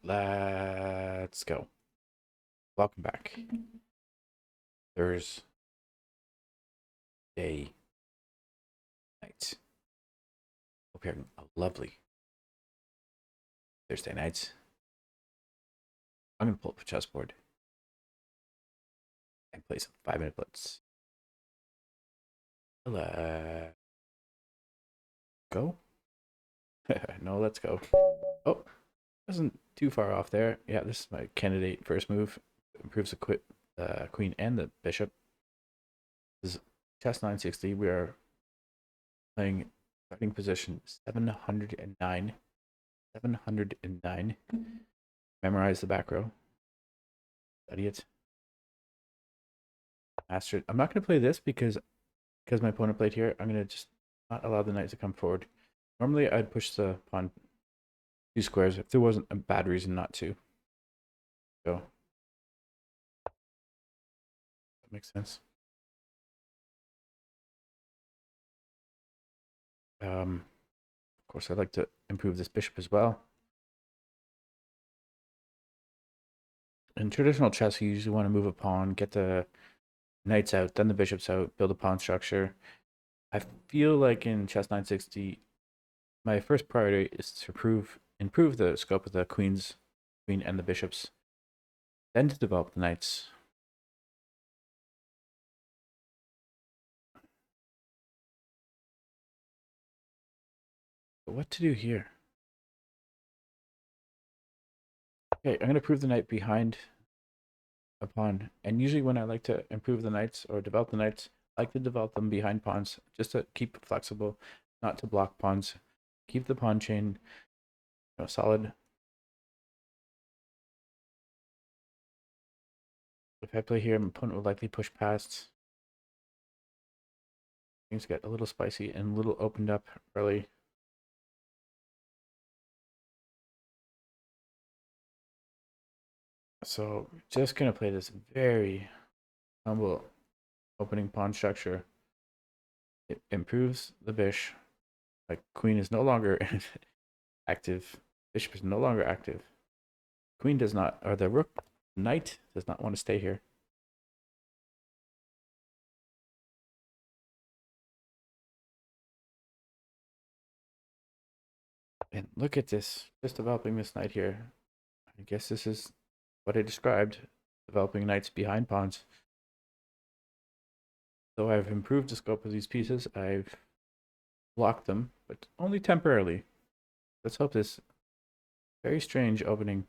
Let's go. Welcome back. Thursday night. Hope you're having a lovely Thursday night. I'm gonna pull up a chessboard and play some 5-minute blitz. Let's go. No, let's go. Oh, wasn't too far off there. Yeah, this is my candidate first move. Improves the queen and the bishop. This is chess 960. We are playing starting position 709. 709. Memorize the back row. Study it. Master it. I'm not going to play this because my opponent played here. I'm going to just not allow the knight to come forward. Normally, I'd push the pawn 2 squares if there wasn't a bad reason not to. So, that makes sense. Of course, I'd like to improve this bishop as well. In traditional chess, you usually want to move a pawn, get the knights out, then the bishops out, build a pawn structure. I feel like in chess 960, my first priority is to improve the scope of the queen and the bishops, then to develop the knights. But what to do here? Okay, I'm going to prove the knight behind a pawn. And usually when I like to improve the knights or develop the knights, I like to develop them behind pawns just to keep it flexible, not to block pawns. Keep the pawn chain solid. If I play here, my opponent will likely push past. Things get a little spicy and a little opened up early. So just going to play this very humble opening pawn structure. It improves the bish. Like queen is no longer active. Bishop is no longer active. Queen does not, or the knight does not want to stay here. And look at this, just developing this knight here. I guess this is what I described, developing knights behind pawns. Though I've improved the scope of these pieces, I've blocked them, but only temporarily. Let's hope this very strange opening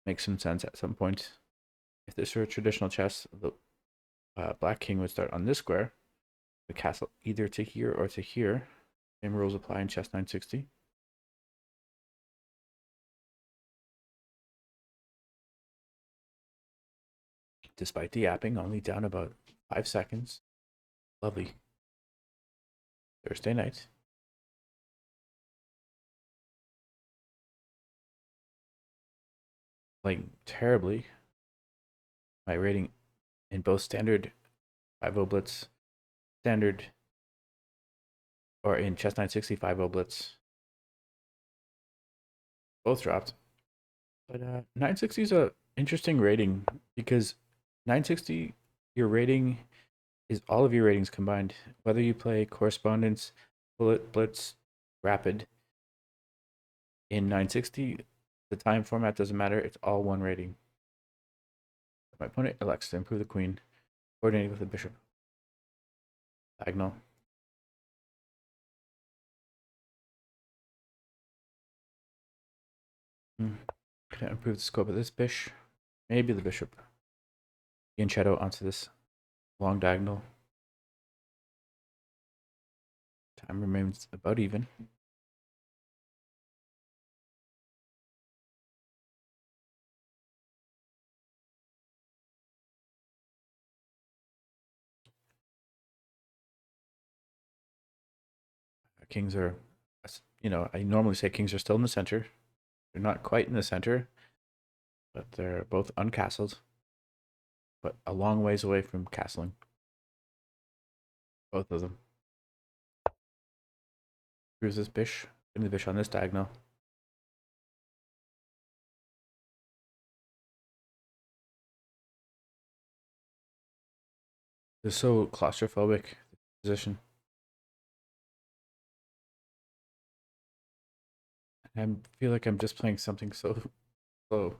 makes some sense at some point. If this were traditional chess, the black king would start on this square, the castle either to here or to here. Same rules apply in chess 960. Despite the yapping, only down about 5 seconds. Lovely. Thursday night. Playing terribly. My rating in both standard 5-0 blitz, standard, or in chess 960 5-0 blitz, both dropped. But 960 is a interesting rating because 960, your rating is all of your ratings combined. Whether you play correspondence, bullet, blitz, rapid, in 960, the time format doesn't matter. It's all one rating. My opponent elects to improve the queen, coordinating with the bishop. Diagonal. Can I improve the scope of this bish? Maybe the bishop. In shadow onto this long diagonal. Time remains about even. Kings are, I normally say kings are still in the center. They're not quite in the center, but they're both uncastled, but a long ways away from castling. Both of them. Here's this bish, putting the bish on this diagonal. It's so claustrophobic position. I feel like I'm just playing something so slow.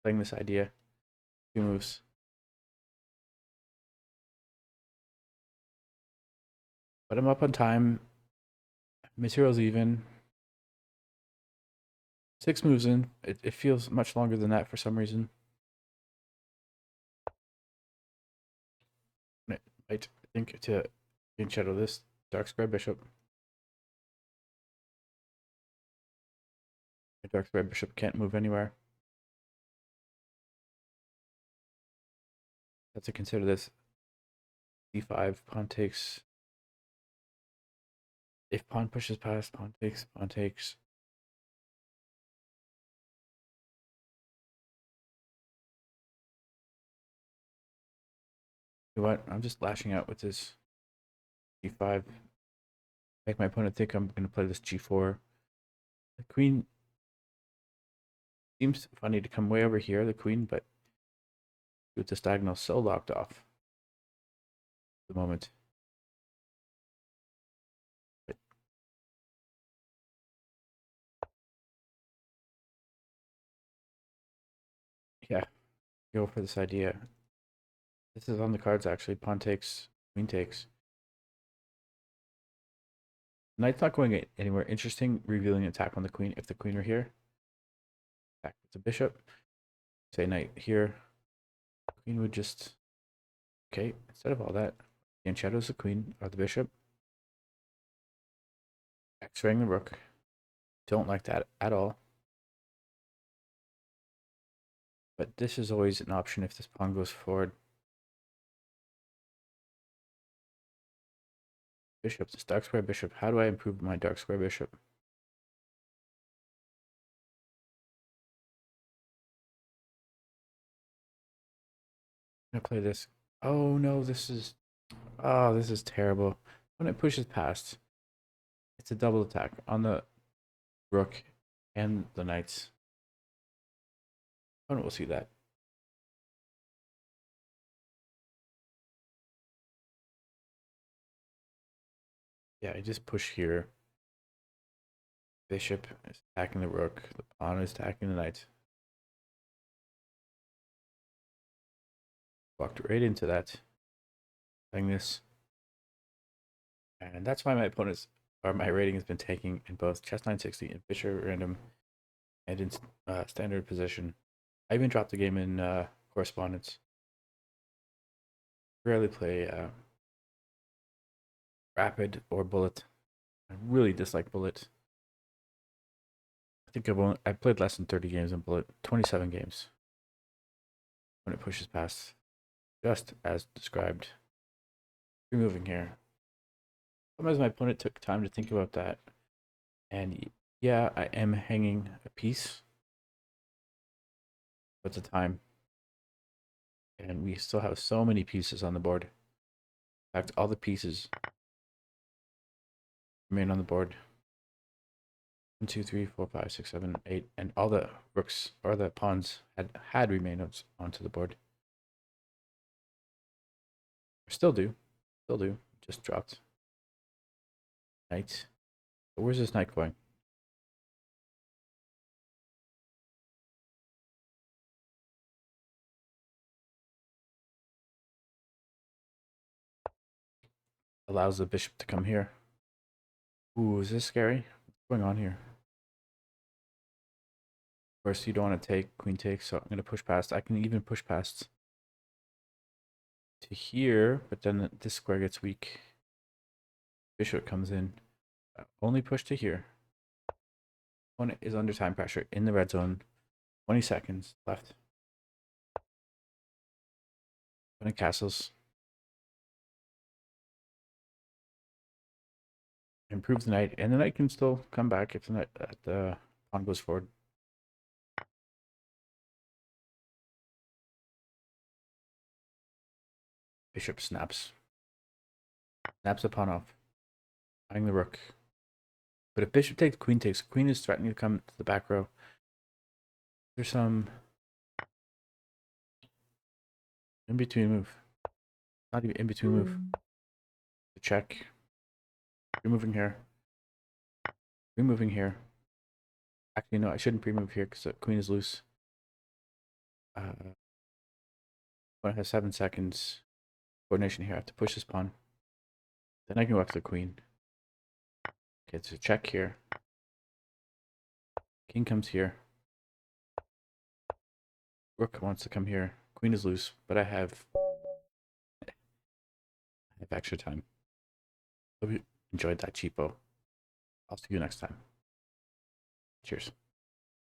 Playing this idea. Two moves. But I'm up on time. Material's even. 6 moves in. It feels much longer than that for some reason. I might think to in shadow this dark square bishop. The dark square bishop can't move anywhere. Have to consider this. D5, pawn takes. If pawn pushes past, pawn takes, pawn takes. You know what? I'm just lashing out with this D5. Make my opponent think I'm going to play this G4. The queen seems funny to come way over here, the queen, but with this diagonal so locked off at the moment. But yeah, go for this idea. This is on the cards actually. Pawn takes, queen takes. Knight's not going anywhere interesting, revealing an attack on the queen if the queen were here. Attack with the bishop. Say knight here. Queen would just. Okay, instead of all that, the shadows the queen or the bishop. X-raying the rook. Don't like that at all. But this is always an option if this pawn goes forward. Bishop, this dark square bishop. How do I improve my dark square bishop? I'm gonna play this. Oh no, this is. Oh, this is terrible. When it pushes past, it's a double attack on the rook and the knights. Opponent will see that. Yeah, I just push here. Bishop is attacking the rook. The pawn is attacking the knight. Walked right into that. Playing this. And that's why my opponent's or my rating has been taking in both chess 960 and Fischer random and in standard position. I even dropped the game in correspondence. Rarely play rapid or bullet. I really dislike bullet. I think I played less than 30 games in bullet, 27 games. When it pushes past, just as described. Removing here. Sometimes my opponent took time to think about that. And yeah, I am hanging a piece. But the time. And we still have so many pieces on the board. In fact, all the pieces remain on the board. 1, 2, 3, 4, 5, 6, 7, 8, and all the rooks or the pawns had remained onto the board. Still do, Just dropped. Knight. But where's this knight going? Allows the bishop to come here. Ooh, is this scary? What's going on here? Of course, you don't want to take queen takes, so I'm going to push past. I can even push past to here, but then this square gets weak. Bishop comes in. Only push to here. Opponent is under time pressure in the red zone. 20 seconds left. Opponent castles. Improves the knight, and the knight can still come back if the pawn goes forward. Bishop snaps. Snaps the pawn off. Buying the rook. But if bishop takes, queen is threatening to come to the back row. There's some in between move. Not even in between move. Check. Removing here. Removing here. Actually, no, I shouldn't pre-move here because the queen is loose. When I have 7 seconds. Coordination here. I have to push this pawn. Then I can go after the queen. Okay, it's a check here. King comes here. Rook wants to come here. Queen is loose, but I have extra time. Hope you enjoyed that cheapo. I'll see you next time. Cheers.